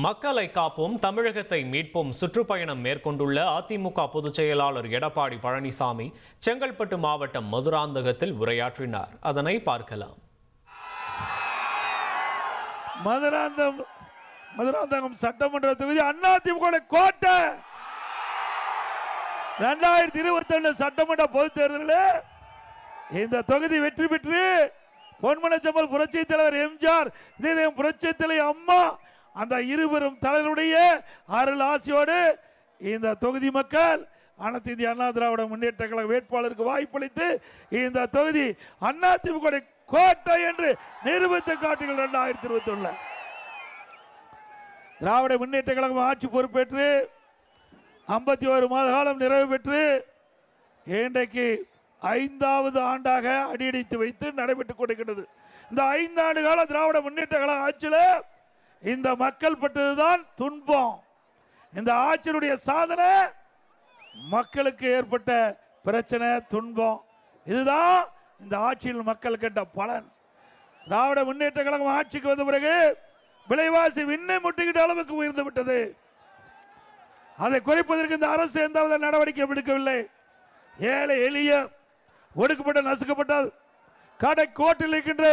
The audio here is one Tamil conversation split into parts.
மக்களை காப்போம் தமிழகத்தை மீட்போம் சுற்றுப்பயணம் மேற்கொண்டுள்ள அதிமுக பொதுச் செயலாளர் எடப்பாடி பழனிசாமி செங்கல்பட்டு மாவட்டம் மதுராந்தகத்தில் உரையாற்றினார். அதனை பார்க்கலாம். மதுராந்தகம் சட்டமன்ற தொகுதி அதிமுக கோட்டை. 2022 சட்டமன்ற பொதுத் தேர்தலில் இந்த தொகுதி வெற்றி பெற்று பொன்மனச்செம்மல் புரட்சி தலைவர் எம்ஜிஆர், இதயம் புரட்சி தலைவர் அம்மா, அந்த இருவரும் தலைவருடைய அருள் ஆசியோடு இந்த தொகுதி மக்கள் அனைத்து இந்திய அண்ணா திராவிட முன்னேற்ற கழக வேட்பாளருக்கு வாய்ப்பளித்து இந்த தொகுதி அதிமுக கோட்டை என்று நிரூபித்து காட்டுகள். 2021 திராவிட முன்னேற்ற கழகம் ஆட்சி பொறுப்பேற்று 51 மாத காலம் நிறைவு பெற்று இன்றைக்கு 5வது ஆண்டாக அடியெடுத்து வைத்து நடைபெற்றுக் கொண்டிருக்கிறது. இந்த 5 ஆண்டு கால திராவிட முன்னேற்ற கழக ஆட்சியில் இந்த மக்கள் பட்டதுதான் துன்பம். இந்த ஆட்சியுடைய சாதனை மக்களுக்கு ஏற்பட்ட பிரச்சனை, துன்பம். இதுதான் இந்த ஆட்சியில் மக்கள் கேட்ட பலன். திராவிட முன்னேற்ற கழகம் ஆட்சிக்கு வந்த பிறகு விலைவாசி விண்ணை முட்டிக்கிட்ட அளவுக்கு உயர்ந்து விட்டது. அதை குறைப்பதற்கு இந்த அரசு எந்த நடவடிக்கை எடுக்கவில்லை. ஏழை எளிய ஒடுக்கப்பட்ட நசுக்கப்பட்ட கடை கோட்டில் இருக்கின்ற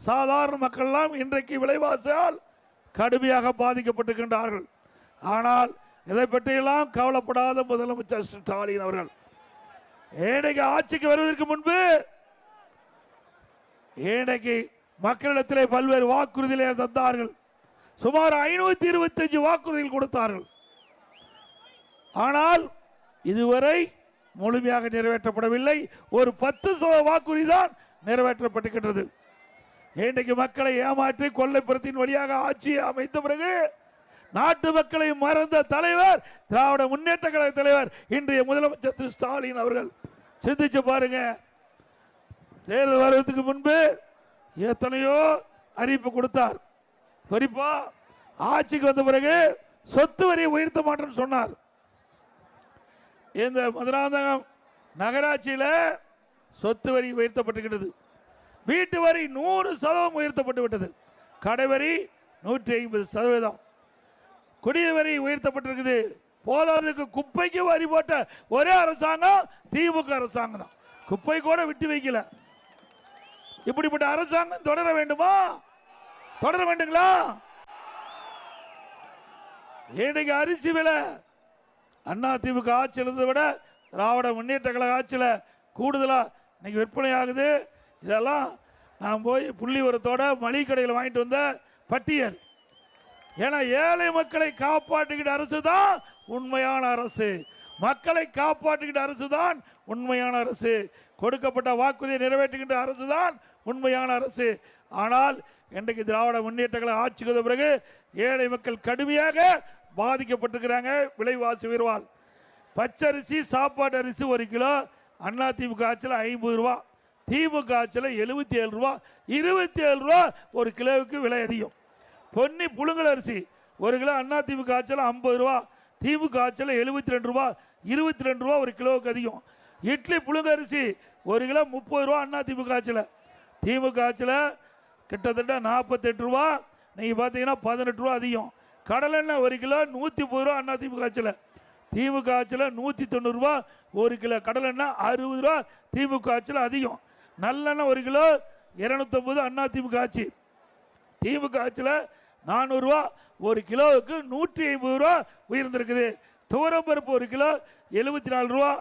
சாதாரண மக்கள் எல்லாம் இன்றைக்கு விலைவாசியால் கடுமையாக பாதிக்கப்பட்டிருக்கின்றார்கள். ஆனால் இதை பற்றியெல்லாம் கவலைப்படாத முதலமைச்சர் ஸ்டாலின் அவர்கள் ஏனைக்கு ஆட்சிக்கு வருவதற்கு முன்பு ஏனைக்கு மக்களிடத்திலே பல்வேறு வாக்குறுதிகளை தந்தார்கள். சுமார் 525 வாக்குறுதிகள் கொடுத்தார்கள். ஆனால் இதுவரை முழுமையாக நிறைவேற்றப்படவில்லை. ஒரு 10% வாக்குறுதி தான் நிறைவேற்றப்பட்டிருக்கின்றது. இன்றைக்கு மக்களை ஏமாற்றி கொள்ளைப்புறத்தின் வழியாக ஆட்சியை அமைத்த பிறகு நாட்டு மக்களை மறந்த தலைவர் திராவிட முன்னேற்ற கழக தலைவர் இன்றைய முதலமைச்சர் திரு ஸ்டாலின் அவர்கள். சிந்திச்சு பாருங்க, தேர்தல் வருவதற்கு முன்பு எத்தனையோ அறிவிப்பு கொடுத்தார். குறிப்பா ஆட்சிக்கு வந்த பிறகு சொத்து வரியை உயர்த்த மாட்டேன்னு சொன்னார். இந்த மதுராந்தகம் நகராட்சியில் சொத்து வரி உயர்த்தப்பட்டிருக்கிறது. வீட்டு வரி 100% உயர்த்தப்பட்டு விட்டது. கடை வரி 150%. குடிநீர் வரி உயர்த்தப்பட்டிருக்குது. போதாததுக்கு குப்பைக்கு வரி போட்ட ஒரே அரசாங்கம் திமுக அரசாங்கம் தான். குப்பை கூட விட்டு வைக்கல. இப்படிப்பட்ட அரசாங்கம் தொடர வேண்டுமா? தொடர வேண்டுங்களா? இன்னைக்கு அரிசி விலை அதிமுக ஆட்சியில் இருந்ததை விட திராவிட முன்னேற்ற கழக ஆட்சியில் கூடுதலாக இன்னைக்கு விற்பனை ஆகுது. இதெல்லாம் நான் போய் புள்ளி உரத்தோட மளிகை கடையில் வாங்கிட்டு வந்த பட்டியல். ஏன்னா ஏழை மக்களை காப்பாற்றுகிற அரசு தான் உண்மையான அரசு. மக்களை காப்பாற்றுகிற அரசு தான் உண்மையான அரசு. கொடுக்கப்பட்ட வாக்குறுதியை நிறைவேற்றுகின்ற அரசு தான் உண்மையான அரசு. ஆனால் இன்றைக்கு திராவிட முன்னேற்ற கழக ஆட்சிக்கு வந்த பிறகு ஏழை மக்கள் கடுமையாக பாதிக்கப்பட்டிருக்கிறாங்க. விலைவாசி உயர்வால் பச்சரிசி சாப்பாட்டு அரிசி 1 கிலோ அதிமுக ஆட்சியில் 50 ரூபா, திமுக ஆட்சியில் 77 ரூபா, 27 ரூபா ஒரு கிலோவுக்கு விலை அதிகம். பொன்னி புழுங்கல் அரிசி 1 கிலோ அதிமுக ஆட்சியில் 50 ரூபா, திமுக ஆட்சியில் 72 ரூபா, 22 ரூபா ஒரு கிலோவுக்கு அதிகம். இட்லி புழுங்க அரிசி 1 கிலோ 30 ரூபா அதிமுக ஆட்சியில், திமுக ஆட்சியில் கிட்டத்தட்ட 48 ரூபா, நீங்கள் பார்த்தீங்கன்னா 18 ரூபா அதிகம். கடலெண்ணெய் 1 கிலோ 130 ரூபா அதிமுக ஆட்சியில், திமுக ஆட்சியில் 190 ரூபா ஒரு கிலோ. கடலெண்ணெய் 60 ரூபா திமுக ஆட்சியில் அதிகம். நல்லெண்ணெய் 1 கிலோ 250 அதிமுக ஆட்சி, திமுக ஆட்சியில் 400 ரூபா ஒரு கிலோவுக்கு 150 ரூபா உயர்ந்திருக்குது. துவரம்பருப்பு 1 கிலோ 74 ரூபா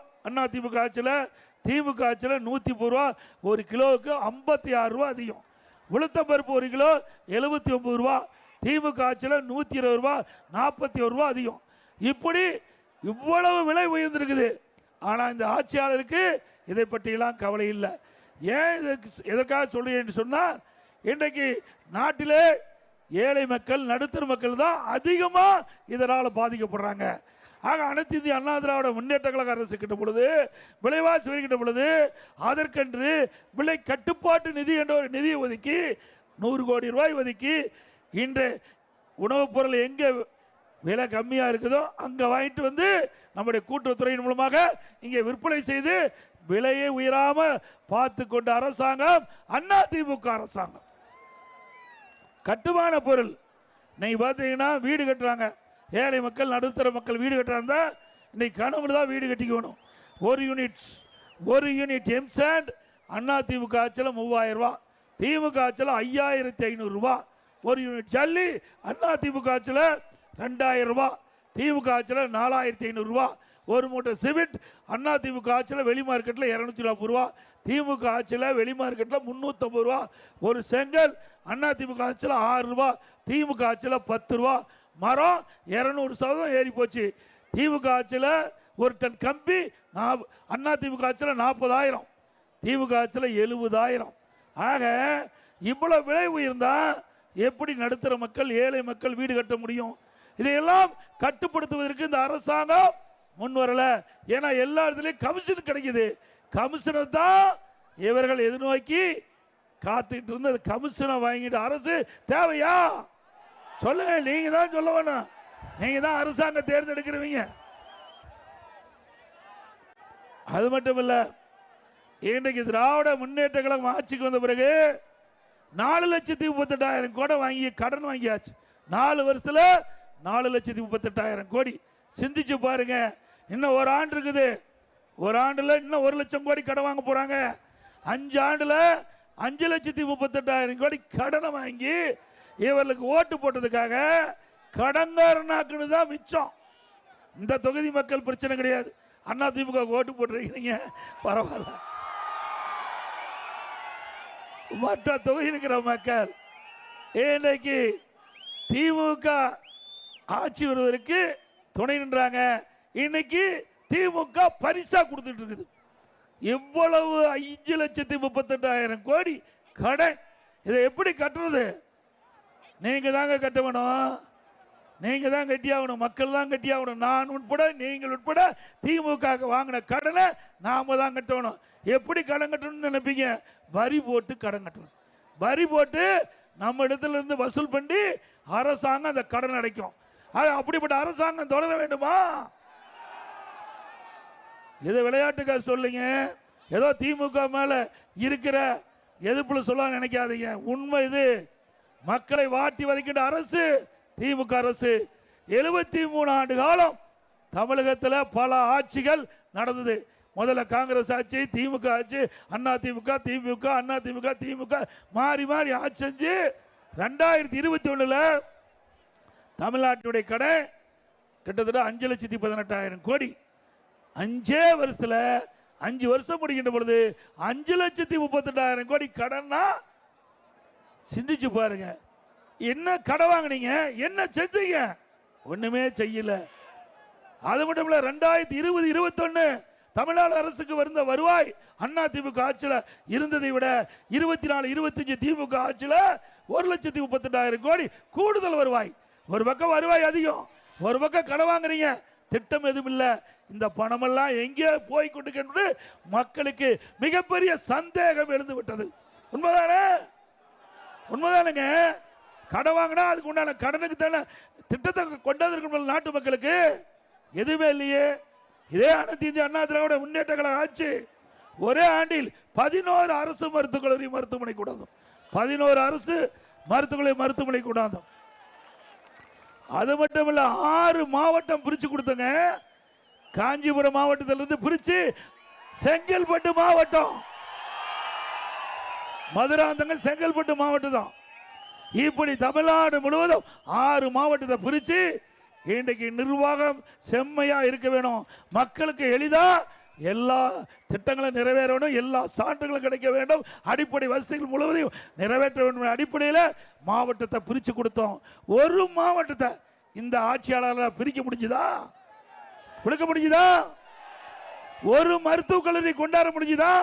அதிமுக ஆட்சியில், திமுக ஆட்சியில் 130 ரூபா ஒரு கிலோவுக்கு 56 ரூபா அதிகம். உளுத்தம்பருப்பு 1 கிலோ 79 ரூபா, திமுக ஆட்சியில் 120 ரூபா 41 ரூபா அதிகம். இப்படி இவ்வளவு விலை உயர்ந்திருக்குது. ஆனால் இந்த ஆட்சியாளருக்கு இதை பற்றியெல்லாம் கவலை இல்லை. ஏன் எதற்காக சொல்றேன்னு சொன்னால், இன்றைக்கு நாட்டிலே ஏழை மக்கள் நடுத்தர மக்கள் தான் அதிகமாக இதனால் பாதிக்கப்படுறாங்க. ஆக அனைத்து இந்திய அண்ணா திராவிட முன்னேற்ற கழக அரசு கிட்ட பொழுது விலைவாசி வருகின்ற பொழுது அதற்கென்று விலை கட்டுப்பாட்டு நிதி என்ற ஒரு நிதியை ஒதுக்கி 100 கோடி ரூபாய் ஒதுக்கி இன்று உணவுப் பொருள் எங்கே விலை கம்மியாக இருக்குதோ அங்கே வாங்கிட்டு வந்து நம்முடைய கூட்டுறவுத்துறையின் மூலமாக இங்கே விற்பனை செய்து விலையை உயராமல் பார்த்து கொண்ட அரசாங்கம் அதிமுக அரசாங்கம். கட்டுமான பொருள் இன்னைக்கு பார்த்தீங்கன்னா வீடு கட்டுறாங்க, ஏழை மக்கள் நடுத்தர மக்கள் வீடு கட்டுறாங்க. இன்னைக்கு கனவுல தான் வீடு கட்டிக்கணும். ஒரு யூனிட் எம்சாண்ட் அண்ணா திமுக ஆட்சியில் 3000 ரூபா, திமுக ஆட்சியில் 5500 ரூபா. ஒரு யூனிட் ஜல்லி அண்ணா திமுக ஆட்சியில் 2000 ரூபா, திமுக ஆட்சியில் 4500 ரூபா. ஒரு மூட்டை சிமெண்ட் அண்ணா திமுக ஆட்சியில் வெளி மார்க்கெட்டில் 240 ரூபா, திமுக ஆட்சியில் வெளி மார்க்கெட்டில் 350 ரூபா. ஒரு செங்கல் அண்ணா திமுக ஆட்சியில் 6 ரூபா, திமுக ஆட்சியில் 10 ரூபா. மரம் 200% ஏறி போச்சு. திமுக ஆட்சியில் ஒரு டன் கம்பி அண்ணா திமுக ஆட்சியில் 40,000, திமுக ஆட்சியில் 70,000. ஆக இவ்வளவு விலை உயர்ந்தா எப்படி நடுத்தர மக்கள் ஏழை மக்கள் வீடு கட்ட முடியும்? இதையெல்லாம் கட்டுப்படுத்துவதற்கு இந்த அரசாங்கம் முன் வரல. ஏன்னா எல்லா இடத்துலையும் கமிஷன் கிடைக்குது. கமிஷனை தான் இவர்கள் எதிர்நோக்கி காத்துக்கிட்டு இருந்த கமிஷனை வாங்கிட்டு அரசு தேவையா? சொல்லுங்க, நீங்க தான் சொல்ல வேணும். நீங்க தான் அரசாங்கம் தேர்ந்தெடுக்கிறவங்க. அது மட்டும் இல்ல, இன்றைக்கு திராவிட முன்னேற்ற கழகம் ஆட்சிக்கு வந்த பிறகு 4,38,000 கோடி வாங்கி கடன் வாங்கியாச்சு. 4 வருஷத்துல 4,38,000 கோடி. சிந்திச்சு பாருங்க. இன்னும் ஒரு ஆண்டு இருக்குது. ஒரு ஆண்டுல இன்னும் 1 லட்சம் கோடி கடன் வாங்க போறாங்க. 5 ஆண்டுல 5,38,000 கோடி கடனை வாங்கி இவர்களுக்கு ஓட்டு போட்டதுக்காக கடன்காரனாக்குன்னு தான் மிச்சம். இந்த தொகுதி மக்கள் பிரச்சனை கிடையாது. அண்ணா திமுக ஓட்டு போட்டிருக்கீங்க, பரவாயில்ல. மற்ற தொகுதி இருக்கிற மக்கள் இன்னைக்கு திமுக ஆட்சி வருவதற்கு துணை நின்றாங்க. இன்னைக்கு திமுக பரிசா கொடுத்துட்டு இருக்குது. இவ்வளவு 5,38,000 கோடி கடன். இதை எப்படி கட்டுறது? நீங்க தாங்க கட்ட வேணும். நீங்க தான் கட்டியாகணும். மக்கள் தான் கட்டியாகணும். நான் உட்பட, நீங்கள் உட்பட திமுக வாங்கின கடனை நாம தான் கட்டணும். எப்படி கடன் கட்டணும்னு நினைப்பீங்க? வரி போட்டு கடன் கட்டணும். வரி போட்டு நம்ம இடத்துல இருந்து வசூல் பண்ணி அரசாங்கம் அந்த கடன் அடைக்கும். அப்படிப்பட்ட அரசாங்கம் தொடர வேண்டுமா? இதை விளையாட்டுக்காக சொல்லுங்க. ஏதோ திமுக மேல இருக்கிற எதிர்ப்புல சொல்ல நினைக்காதீங்க. உண்மை இது. மக்களை வாட்டி வதைக்கின்ற அரசு திமுக அரசு. 73 ஆண்டு காலம் தமிழகத்தில் பல ஆட்சிகள் நடந்தது. முதல்ல காங்கிரஸ் ஆட்சி, திமுக ஆட்சி, அண்ணா திமுக, திமுக, அண்ணா திமுக, திமுக மாறி மாறி ஆட்சி செஞ்சு 2021 தமிழ்நாட்டுடைய கடன் கிட்டத்தட்ட 5,18,000 கோடி. 5 வருஷத்துல 5 வருஷம் முடிக்கின்ற பொழுது 5,38,000 கோடி கடன்னா சிந்திச்சு பாருங்க. என்ன கடன் வாங்கினீங்க? என்ன செஞ்சீங்க? ஒண்ணுமே செய்யல. அது மட்டும் இல்ல, 2020-21 தமிழ்நாடு அரசுக்கு வந்த வருவாய் அண்ணா திமுக ஆட்சியில் இருந்ததை விட 24-25 திமுக ஆட்சியில் 1,38,000 கோடி கூடுதல் வருவாய். ஒரு பக்கம் வருவாய் அதிகம், ஒரு பக்கம் கடன் வாங்குறீங்க. திட்டம் எதுவும் இல்லை. இந்த பணமெல்லாம் எங்கே போய் கொண்டு மக்களுக்கு மிகப்பெரிய சந்தேகம் எழுந்து விட்டது. உண்மைதானே? உண்மைதானுங்க. கடன் வாங்கினா அதுக்கு உண்டான கடனுக்கு தானே திட்டத்தை கொண்டாந்து நாட்டு மக்களுக்கு எதுவுமே இல்லையே. இதே அனைத்து இந்திய அண்ணா திராவிட முன்னேற்ற கழக ஆட்சி ஒரே ஆண்டில் 11 அரசு மருத்துவக் கல்லூரி மருத்துவமனை கூடாது. 11 அரசு மருத்துவமனை கூடாது. அது மட்டும் இல்ல, 6 மாவட்டம் பிரிச்சு கொடுத்தங்க. காஞ்சிபுரம் மாவட்டத்திலிருந்து பிரிச்சு செங்கல்பட்டு மாவட்டம், மதுராந்தகம் செங்கல்பட்டு மாவட்டம் தான். இப்படி தமிழ்நாடு முழுவதும் 6 மாவட்டத்தை பிரிச்சு இன்றைக்கு நிர்வாகம் செம்மையா இருக்க வேணும். மக்களுக்கு எளிதா எல்லா திட்டங்களும் நிறைவேற வேண்டும், எல்லா சான்றுகளும் கிடைக்க வேண்டும், அடிப்படை வசதிகள் முழுவதையும் நிறைவேற்ற வேண்டும். அடிப்படையில் மாவட்டத்தை பிரிச்சு கொடுத்தோம். ஒரு மாவட்டத்தை இந்த ஆட்சியாளர்கள் பிரிக்க முடிஞ்சுதா? கொடுக்க முடிஞ்சுதா? ஒரு மருத்துவக் கல்லூரி கொண்டாட முடிஞ்சுதா?